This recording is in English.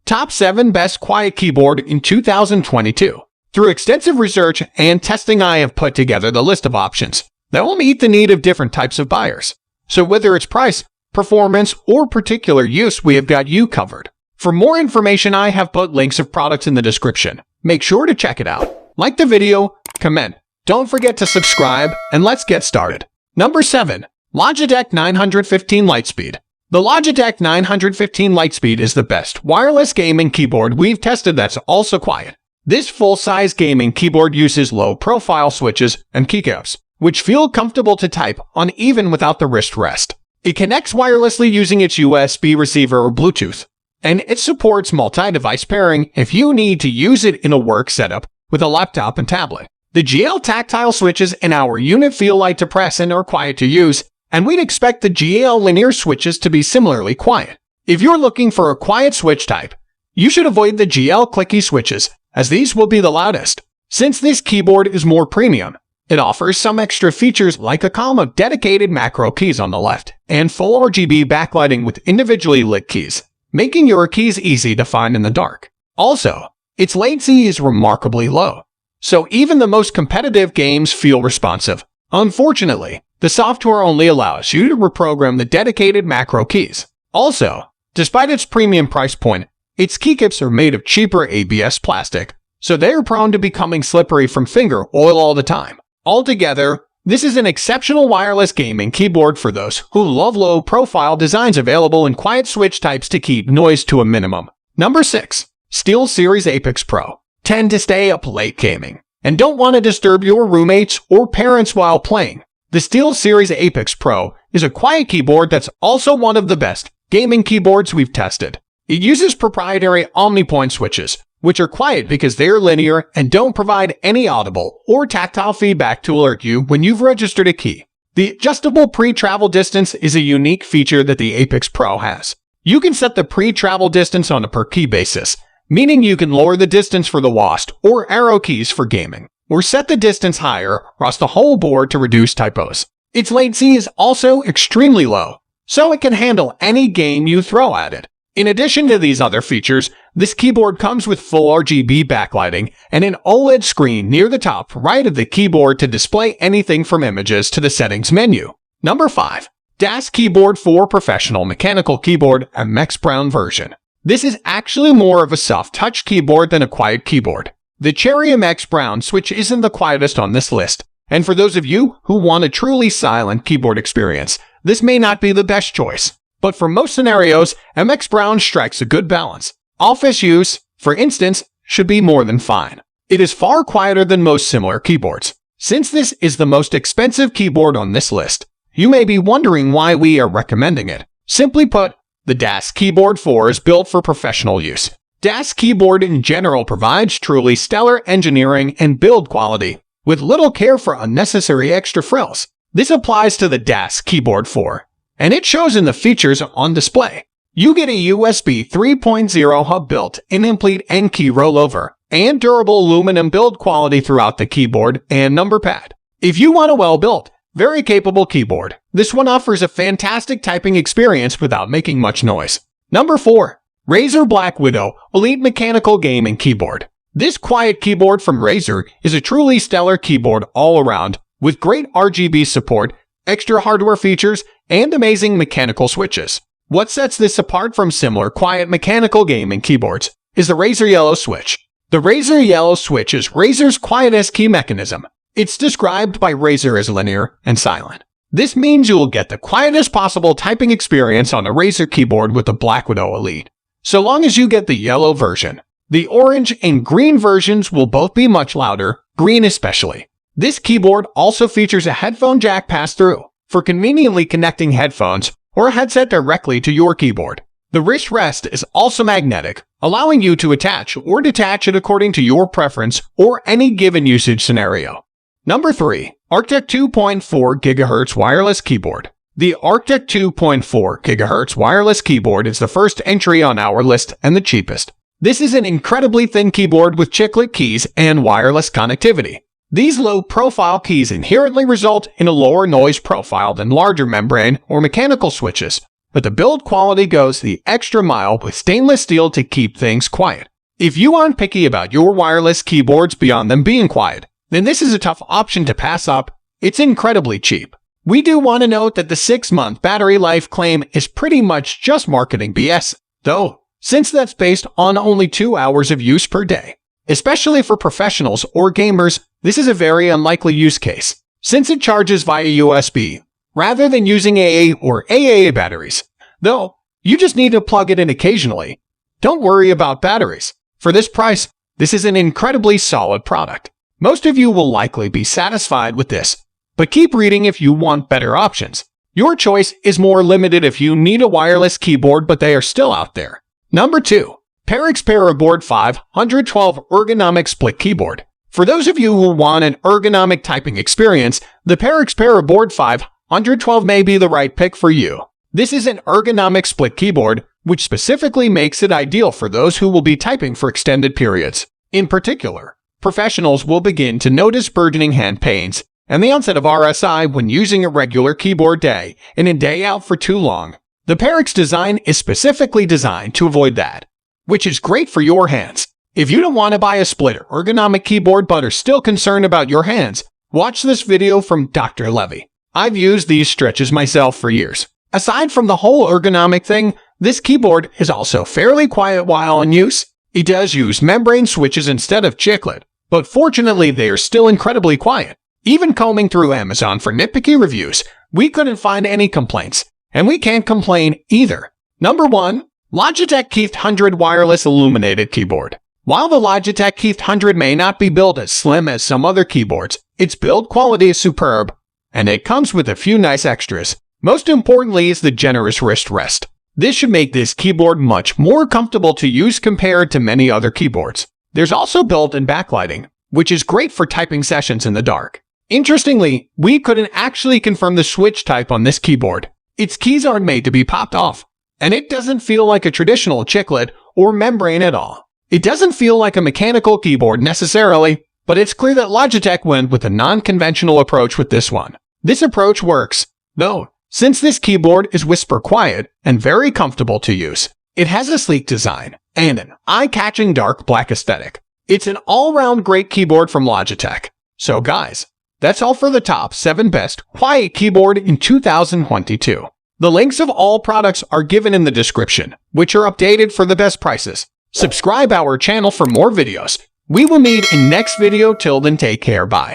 Top 7 Best Quiet Keyboard in 2022. Through extensive research and testing, I have put together the list of options that will meet the need of different types of buyers. So whether it's price, performance, or particular use, we have got you covered. For more information, I have put links of products in the description. Make sure to check it out. Like the video, comment, don't forget to subscribe, and let's get started. Number 7. Logitech 915 Lightspeed. The Logitech 915 Lightspeed is the best wireless gaming keyboard we've tested that's also quiet. This full-size gaming keyboard uses low-profile switches and keycaps, which feel comfortable to type on even without the wrist rest. It connects wirelessly using its USB receiver or Bluetooth, and it supports multi-device pairing if you need to use it in a work setup with a laptop and tablet. The GL tactile switches in our unit feel light to press and are quiet to use, and we'd expect the GL linear switches to be similarly quiet. If you're looking for a quiet switch type, you should avoid the GL clicky switches, as these will be the loudest. Since this keyboard is more premium, it offers some extra features like a column of dedicated macro keys on the left and full RGB backlighting with individually lit keys, making your keys easy to find in the dark. Also, its latency is remarkably low, so even the most competitive games feel responsive. Unfortunately, the software only allows you to reprogram the dedicated macro keys. Also, despite its premium price point, its keycaps are made of cheaper ABS plastic, so they are prone to becoming slippery from finger oil all the time. Altogether, this is an exceptional wireless gaming keyboard for those who love low-profile designs available in quiet switch types to keep noise to a minimum. Number 6. SteelSeries Apex Pro. Tend to stay up late gaming and don't want to disturb your roommates or parents while playing. The SteelSeries Apex Pro is a quiet keyboard that's also one of the best gaming keyboards we've tested. It uses proprietary OmniPoint switches, which are quiet because they're linear and don't provide any audible or tactile feedback to alert you when you've registered a key. The adjustable pre-travel distance is a unique feature that the Apex Pro has. You can set the pre-travel distance on a per-key basis, meaning you can lower the distance for the WASD or arrow keys for gaming, or set the distance higher across the whole board to reduce typos. Its latency is also extremely low, so it can handle any game you throw at it. In addition to these other features, this keyboard comes with full RGB backlighting and an OLED screen near the top right of the keyboard to display anything from images to the settings menu. Number 5. DAS Keyboard for Professional Mechanical Keyboard MX Brown version. This is actually more of a soft touch keyboard than a quiet keyboard. The Cherry MX Brown switch isn't the quietest on this list, and for those of you who want a truly silent keyboard experience, this may not be the best choice. But for most scenarios, MX Brown strikes a good balance. Office use, for instance, should be more than fine. It is far quieter than most similar keyboards. Since this is the most expensive keyboard on this list, you may be wondering why we are recommending it. Simply put, the DAS Keyboard 4 is built for professional use. DAS Keyboard in general provides truly stellar engineering and build quality, with little care for unnecessary extra frills. This applies to the DAS Keyboard 4, and it shows in the features on display. You get a USB 3.0 hub built-in complete and key rollover, and durable aluminum build quality throughout the keyboard and number pad. If you want a well-built, very capable keyboard, this one offers a fantastic typing experience without making much noise. Number 4. Razer BlackWidow Elite Mechanical Gaming Keyboard. This quiet keyboard from Razer is a truly stellar keyboard all around, with great RGB support, extra hardware features, and amazing mechanical switches. What sets this apart from similar quiet mechanical gaming keyboards is the Razer Yellow Switch. The Razer Yellow Switch is Razer's quietest key mechanism. It's described by Razer as linear and silent. This means you will get the quietest possible typing experience on a Razer keyboard with the BlackWidow Elite, so long as you get the yellow version. The orange and green versions will both be much louder, green especially. This keyboard also features a headphone jack pass-through for conveniently connecting headphones or a headset directly to your keyboard. The wrist rest is also magnetic, allowing you to attach or detach it according to your preference or any given usage scenario. Number 3. Arcteck 2.4 GHz Wireless Keyboard. The Arcteck 2.4 GHz wireless keyboard is the first entry on our list and the cheapest. This is an incredibly thin keyboard with chiclet keys and wireless connectivity. These low-profile keys inherently result in a lower noise profile than larger membrane or mechanical switches, but the build quality goes the extra mile with stainless steel to keep things quiet. If you aren't picky about your wireless keyboards beyond them being quiet, then this is a tough option to pass up. It's incredibly cheap. We do want to note that the 6-month battery life claim is pretty much just marketing BS, though, since that's based on only 2 hours of use per day. Especially for professionals or gamers, this is a very unlikely use case, since it charges via USB, rather than using AA or AAA batteries. Though, you just need to plug it in occasionally. Don't worry about batteries. For this price, this is an incredibly solid product. Most of you will likely be satisfied with this, but keep reading if you want better options. Your choice is more limited if you need a wireless keyboard, but they are still out there. Number 2. Perixx Paraboard 512 Ergonomic Split Keyboard. For those of you who want an ergonomic typing experience, the Perixx Paraboard 512 may be the right pick for you. This is an ergonomic split keyboard, which specifically makes it ideal for those who will be typing for extended periods. In particular, professionals will begin to notice burgeoning hand pains and the onset of RSI when using a regular keyboard day in and day out for too long. The Perixx design is specifically designed to avoid that, which is great for your hands. If you don't want to buy a split ergonomic keyboard but are still concerned about your hands, watch this video from Dr. Levy. I've used these stretches myself for years. Aside from the whole ergonomic thing, this keyboard is also fairly quiet while in use. It does use membrane switches instead of chiclet, but fortunately they are still incredibly quiet. Even combing through Amazon for nitpicky reviews, we couldn't find any complaints, and we can't complain either. Number 1. Logitech Keith 100 Wireless Illuminated Keyboard. While the Logitech Keith 100 may not be built as slim as some other keyboards, its build quality is superb, and it comes with a few nice extras. Most importantly is the generous wrist rest. This should make this keyboard much more comfortable to use compared to many other keyboards. There's also built-in backlighting, which is great for typing sessions in the dark. Interestingly, we couldn't actually confirm the switch type on this keyboard. Its keys aren't made to be popped off, and it doesn't feel like a traditional chiclet or membrane at all. It doesn't feel like a mechanical keyboard necessarily, but it's clear that Logitech went with a non-conventional approach with this one. This approach works, though, since this keyboard is whisper quiet and very comfortable to use. It has a sleek design and an eye-catching dark black aesthetic. It's an all-round great keyboard from Logitech. So guys, that's all for the top 7 best quiet keyboard in 2022. The links of all products are given in the description, which are updated for the best prices. Subscribe our channel for more videos. We will meet in next video. Till then, take care. Bye.